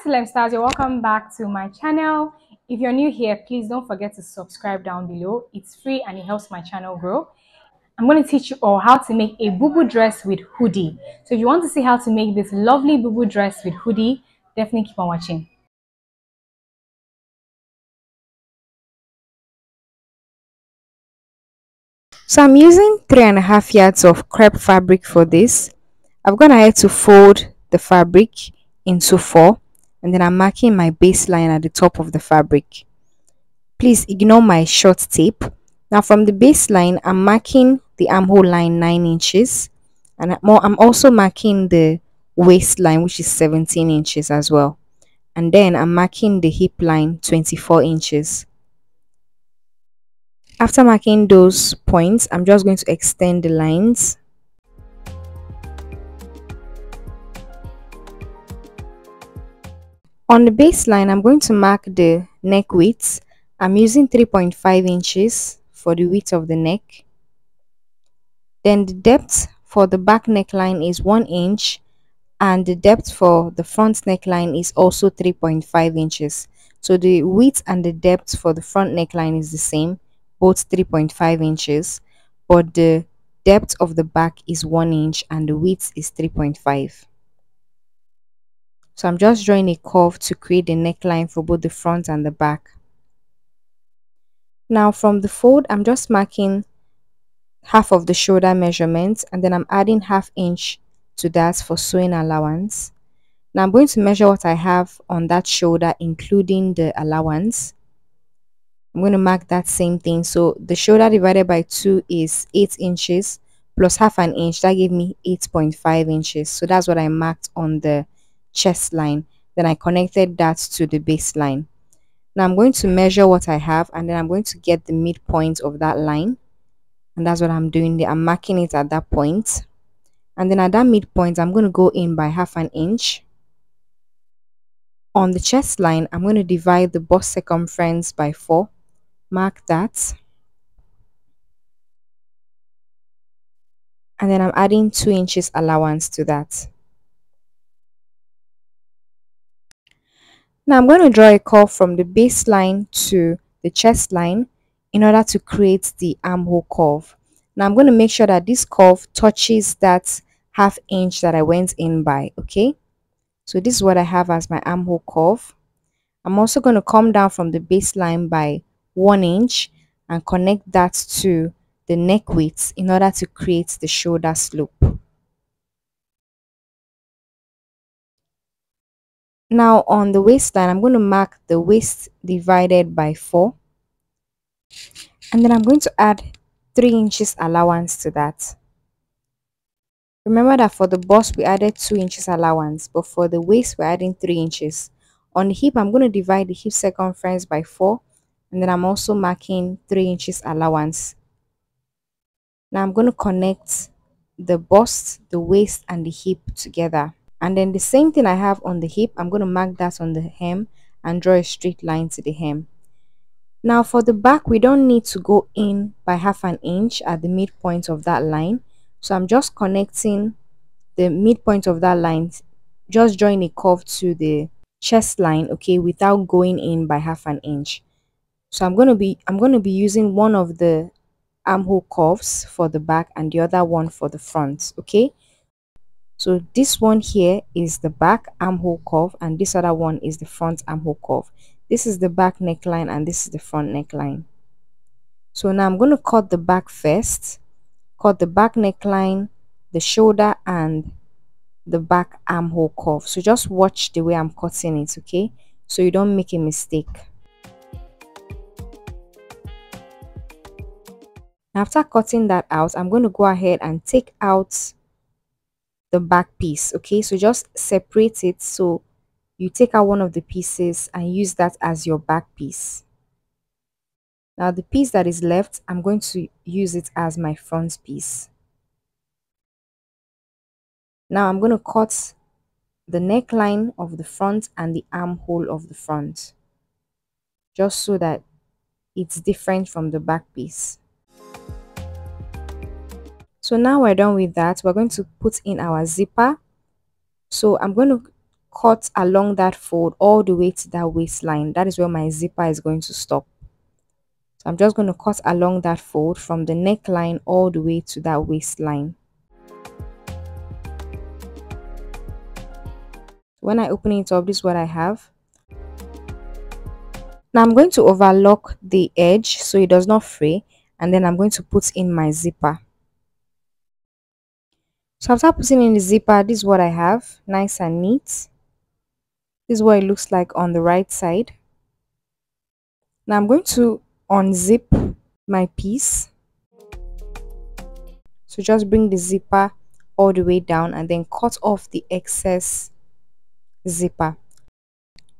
Silem stars, you're welcome back to my channel. If you're new here, please don't forget to subscribe down below. It's free and it helps my channel grow. I'm going to teach you all how to make a bubu dress with hoodie. So if you want to see how to make this lovely bubu dress with hoodie, definitely keep on watching. So I'm using 3.5 yards of crepe fabric for this. I've gone ahead to fold the fabric into 4, and then I'm marking my baseline at the top of the fabric. Please ignore my short tape. Now from the baseline, I'm marking the armhole line 9 inches, and I'm also marking the waistline, which is 17 inches as well. And then I'm marking the hip line 24 inches. After marking those points, I'm just going to extend the lines. On the baseline, I'm going to mark the neck width. I'm using 3.5 inches for the width of the neck. Then the depth for the back neckline is 1 inch, and the depth for the front neckline is also 3.5 inches. So the width and the depth for the front neckline is the same, both 3.5 inches, but the depth of the back is 1 inch and the width is 3.5. So I'm just drawing a curve to create the neckline for both the front and the back. Now from the fold, I'm just marking half of the shoulder measurement, and then I'm adding ½ inch to that for sewing allowance. Now I'm going to measure what I have on that shoulder, including the allowance. I'm going to mark that same thing. So the shoulder divided by 2 is 8 inches plus ½ inch. That gave me 8.5 inches. So that's what I marked on the chest line. Then I connected that to the baseline. Now I'm going to measure what I have, and then I'm going to get the midpoint of that line. And that's what I'm doing there. I'm marking it at that point. And then at that midpoint, I'm going to go in by ½ inch. On the chest line, I'm going to divide the bust circumference by 4. Mark that. And then I'm adding 2 inches allowance to that. Now I'm going to draw a curve from the baseline to the chest line in order to create the armhole curve. Now I'm going to make sure that this curve touches that ½ inch that I went in by, okay? So this is what I have as my armhole curve. I'm also going to come down from the baseline by 1 inch and connect that to the neck width in order to create the shoulder slope. Now on the waistline, I'm going to mark the waist divided by 4. And then I'm going to add 3 inches allowance to that. Remember that for the bust, we added 2 inches allowance, but for the waist, we're adding 3 inches. On the hip, I'm going to divide the hip circumference by 4. And then I'm also marking 3 inches allowance. Now I'm going to connect the bust, the waist, and the hip together. And then the same thing I have on the hip, I'm going to mark that on the hem and draw a straight line to the hem. Now for the back, we don't need to go in by ½ inch at the midpoint of that line. So I'm just connecting the midpoint of that line, just drawing a curve to the chest line, okay, without going in by ½ inch. So I'm going to be using one of the armhole curves for the back and the other one for the front, okay? So this one here is the back armhole curve, and this other one is the front armhole curve. This is the back neckline and this is the front neckline. So now I'm going to cut the back first, cut the back neckline, the shoulder, and the back armhole curve. So just watch the way I'm cutting it, okay, so you don't make a mistake. After cutting that out, I'm going to go ahead and take out the back piece, okay? So just separate it, so you take out one of the pieces and use that as your back piece. Now the piece that is left, I'm going to use it as my front piece. Now I'm going to cut the neckline of the front and the armhole of the front, just so that it's different from the back piece. So now we're done with that. We're going to put in our zipper. So I'm going to cut along that fold all the way to that waistline. That is where my zipper is going to stop. So I'm just going to cut along that fold from the neckline all the way to that waistline. When I open it up, this is what I have. Now I'm going to overlock the edge so it does not fray, and then I'm going to put in my zipper. So after putting in the zipper, this is what I have, nice and neat. This is what it looks like on the right side. Now I'm going to unzip my piece. So just bring the zipper all the way down and then cut off the excess zipper.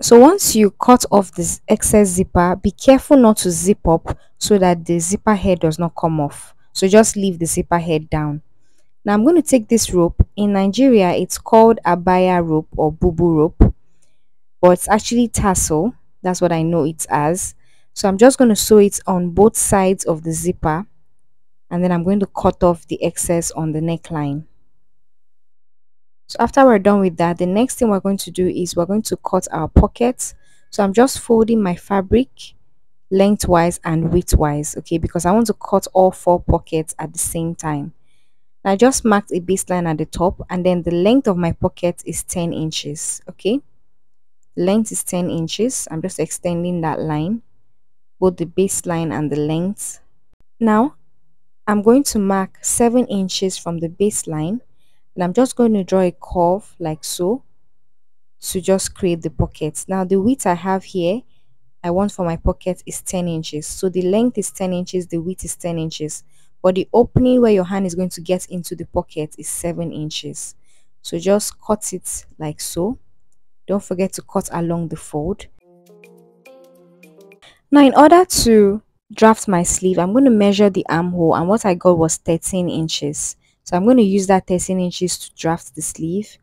So once you cut off this excess zipper, be careful not to zip up so that the zipper head does not come off. So just leave the zipper head down. Now I'm going to take this rope. In Nigeria, it's called abaya rope or bubu rope, but it's actually tassel. That's what I know it as. So I'm just going to sew it on both sides of the zipper, and then I'm going to cut off the excess on the neckline. So after we're done with that, the next thing we're going to do is we're going to cut our pockets. So I'm just folding my fabric lengthwise and widthwise, okay, because I want to cut all 4 pockets at the same time. I just marked a baseline at the top, and then the length of my pocket is 10 inches, okay. Length is 10 inches. I'm just extending that line, both the baseline and the length. Now I'm going to mark 7 inches from the baseline, and I'm just going to draw a curve like so to just create the pockets. Now the width I have here, I want for my pocket is 10 inches. So the length is 10 inches, the width is 10 inches. But the opening where your hand is going to get into the pocket is 7 inches. So just cut it like so. Don't forget to cut along the fold. Now in order to draft my sleeve, I'm going to measure the armhole, and what I got was 13 inches. So I'm going to use that 13 inches to draft the sleeve.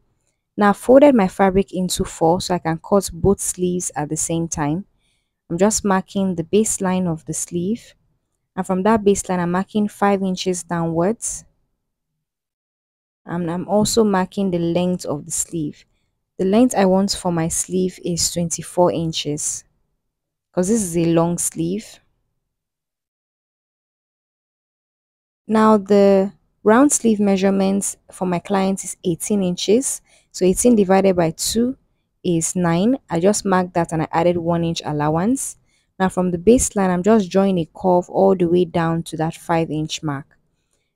Now I've folded my fabric into 4 so I can cut both sleeves at the same time. I'm just marking the baseline of the sleeve, and from that baseline I'm marking 5 inches downwards, and I'm also marking the length of the sleeve. The length I want for my sleeve is 24 inches because this is a long sleeve. Now the round sleeve measurements for my client is 18 inches. So 18 divided by 2 is 9. I just marked that and I added 1 inch allowance. Now from the baseline, I'm just drawing a curve all the way down to that 5-inch mark.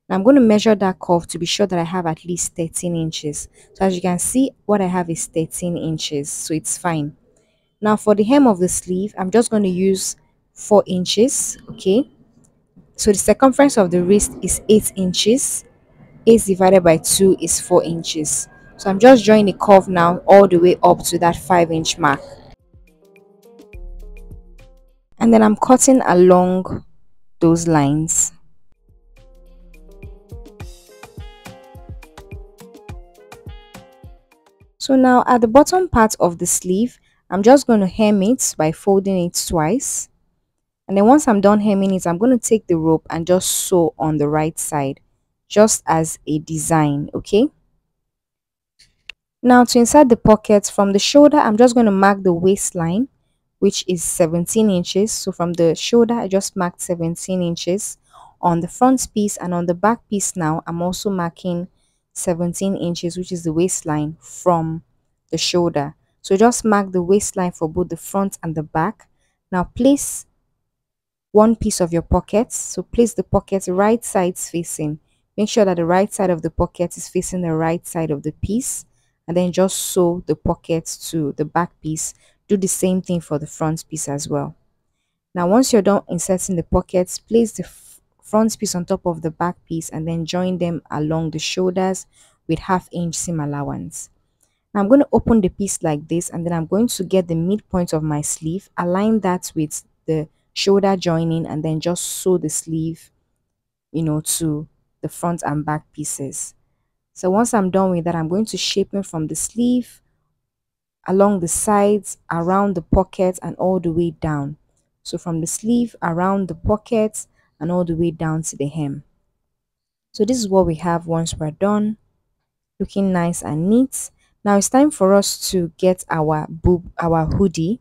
Now I'm going to measure that curve to be sure that I have at least 13 inches. So as you can see, what I have is 13 inches. So it's fine. Now for the hem of the sleeve, I'm just going to use 4 inches. Okay. So the circumference of the wrist is 8 inches. 8 divided by 2 is 4 inches. So I'm just drawing a curve now all the way up to that 5-inch mark. And then I'm cutting along those lines. So now at the bottom part of the sleeve, I'm just going to hem it by folding it twice. And then once I'm done hemming it, I'm going to take the rope and just sew on the right side, just as a design, okay? Now to insert the pockets from the shoulder, I'm just going to mark the waistline, which is 17 inches. So from the shoulder, I just marked 17 inches. On the front piece and on the back piece now, I'm also marking 17 inches, which is the waistline from the shoulder. So just mark the waistline for both the front and the back. Now place one piece of your pockets. So place the pocket right sides facing. Make sure that the right side of the pocket is facing the right side of the piece, and then just sew the pockets to the back piece. Do the same thing for the front piece as well. Now once you're done inserting the pockets, place the front piece on top of the back piece and then join them along the shoulders with 1/2 inch seam allowance. Now I'm going to open the piece like this, and then I'm going to get the midpoint of my sleeve, align that with the shoulder joining, and then just sew the sleeve, to the front and back pieces. So once I'm done with that, I'm going to shape it from the sleeve along the sides, around the pocket, and all the way down. So from the sleeve, around the pocket, and all the way down to the hem. So this is what we have once we're done, looking nice and neat. Now it's time for us to get our hoodie.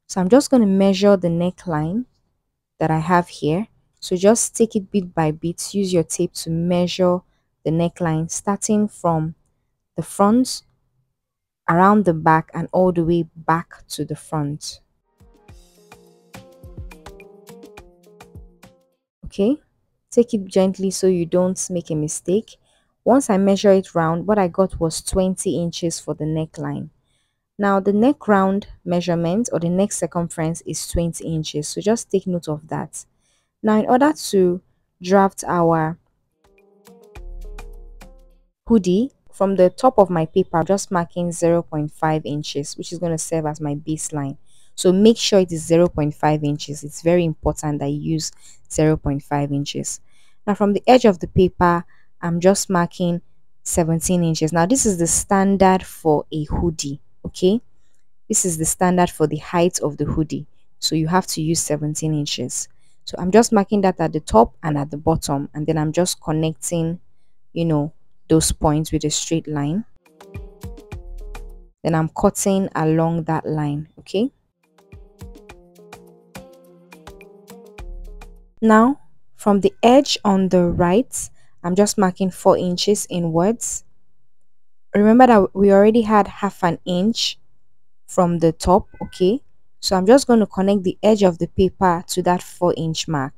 So I'm just going to measure the neckline that I have here. So just take it bit by bit. Use your tape to measure the neckline, starting from the front, around the back, and all the way back to the front. Okay, take it gently so you don't make a mistake. Once I measure it round, what I got was 20 inches for the neckline. Now the neck round measurement, or the neck circumference, is 20 inches. So just take note of that. Now in order to draft our hoodie, from the top of my paper, I'm just marking 0.5 inches, which is going to serve as my baseline. So make sure it is 0.5 inches. It's very important that you use 0.5 inches. Now from the edge of the paper, I'm just marking 17 inches. Now this is the standard for a hoodie, okay? This is the standard for the height of the hoodie. So you have to use 17 inches. So I'm just marking that at the top and at the bottom, and then I'm just connecting, those points with a straight line. Then I'm cutting along that line, okay? Now, from the edge on the right, I'm just marking 4 inches inwards. Remember that we already had half an inch from the top, okay? So I'm just going to connect the edge of the paper to that 4-inch mark.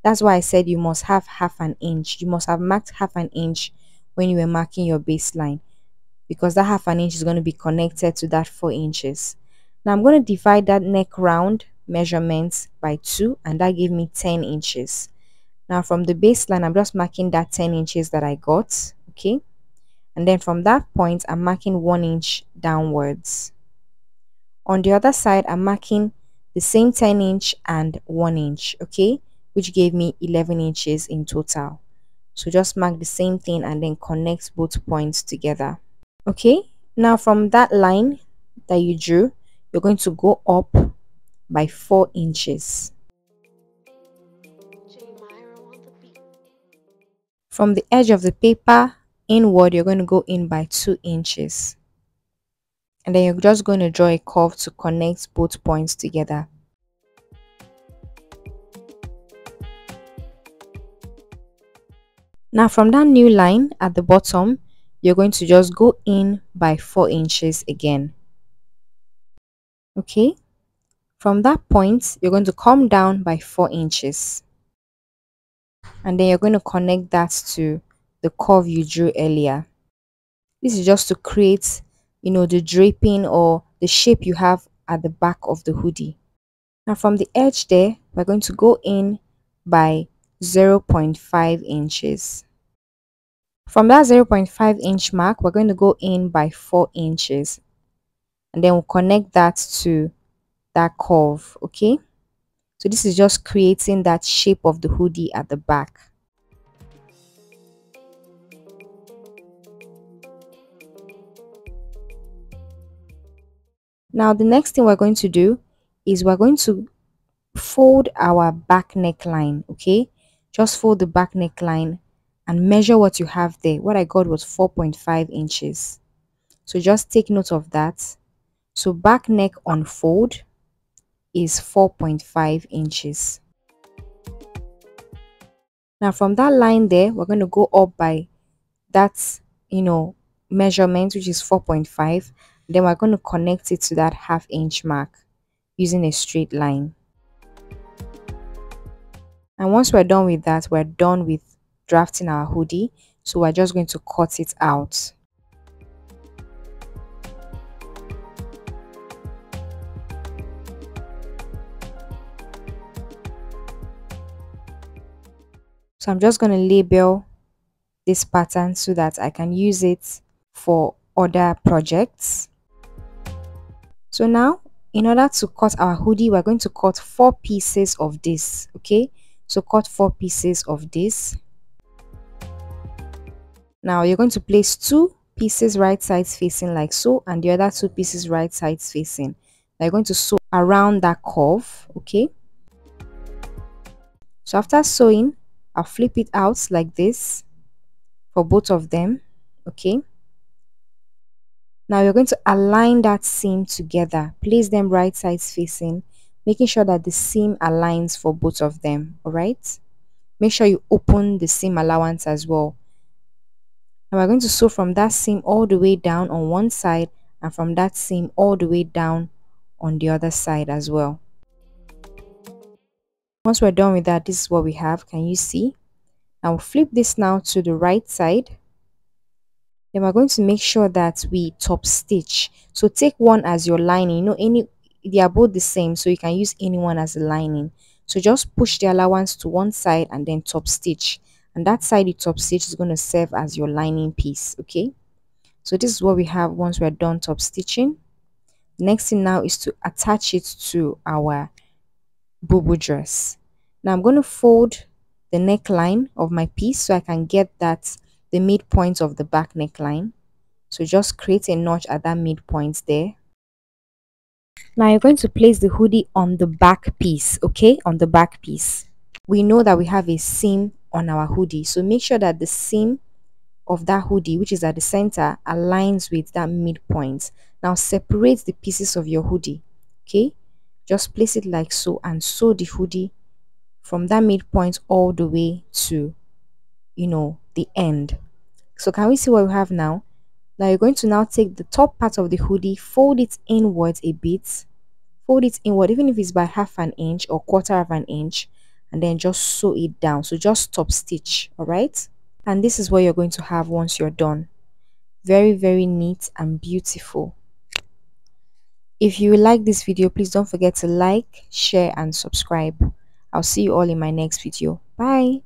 That's why I said you must have half an inch. You must have marked half an inch when you were marking your baseline, because that half an inch is going to be connected to that 4 inches. Now I'm going to divide that neck round measurement by 2, and that gave me 10 inches. Now from the baseline, I'm just marking that 10 inches that I got, okay? And then from that point, I'm marking 1 inch downwards. On the other side, I'm marking the same 10 inch and 1 inch, okay, which gave me 11 inches in total. So just mark the same thing and then connect both points together. Okay, now from that line that you drew, you're going to go up by 4 inches. From the edge of the paper inward, you're going to go in by 2 inches. And then you're just going to draw a curve to connect both points together. Now from that new line at the bottom, you're going to just go in by 4 inches again. Okay, from that point, you're going to come down by 4 inches. And then you're going to connect that to the curve you drew earlier. This is just to create, the draping or the shape you have at the back of the hoodie. Now from the edge there, we're going to go in by 0.5 inches. From that 0.5 inch mark, we're going to go in by 4 inches. And then we'll connect that to that curve, okay? So this is just creating that shape of the hoodie at the back. Now the next thing we're going to do is we're going to fold our back neckline, okay? Just fold the back neckline and measure what you have there. What I got was 4.5 inches. So just take note of that. So back neck unfold is 4.5 inches. Now from that line there, we're going to go up by that, measurement, which is 4.5. Then we're going to connect it to that half-inch mark using a straight line. And once we're done with that, we're done with drafting our hoodie. So we're just going to cut it out. So I'm just going to label this pattern so that I can use it for other projects. So now, in order to cut our hoodie, we're going to cut 4 pieces of this, okay? So cut 4 pieces of this. Now you're going to place 2 pieces right sides facing like so, and the other 2 pieces right sides facing. Now you're going to sew around that curve, okay? So after sewing, I'll flip it out like this for both of them, okay? Now you're going to align that seam together. Place them right sides facing, making sure that the seam aligns for both of them. All right. Make sure you open the seam allowance as well. Now we're going to sew from that seam all the way down on one side and from that seam all the way down on the other side as well. Once we're done with that, this is what we have. Can you see? Now we'll flip this now to the right side. Then we're going to make sure that we top stitch. So take one as your lining. You know, they are both the same, so you can use any one as a lining. So just push the allowance to one side and then top stitch. And that side you top stitch is going to serve as your lining piece. Okay. So this is what we have once we're done top stitching. The next thing now is to attach it to our bubu dress. Now I'm going to fold the neckline of my piece so I can get that the midpoint of the back neckline. So just create a notch at that midpoint there. Now you're going to place the hoodie on the back piece, okay? On the back piece. We know that we have a seam on our hoodie, so make sure that the seam of that hoodie, which is at the center, aligns with that midpoint. Now separate the pieces of your hoodie, okay? Just place it like so and sew the hoodie from that midpoint all the way to, you know, the end. So can we see what we have now? Now you're going to now take the top part of the hoodie, fold it inwards a bit, fold it inward even if it's by half an inch or quarter of an inch, and then just sew it down. So just top stitch, all right? And this is what you're going to have once you're done. Very, very neat and beautiful. If you like this video, please don't forget to like, share and subscribe. I'll see you all in my next video. Bye.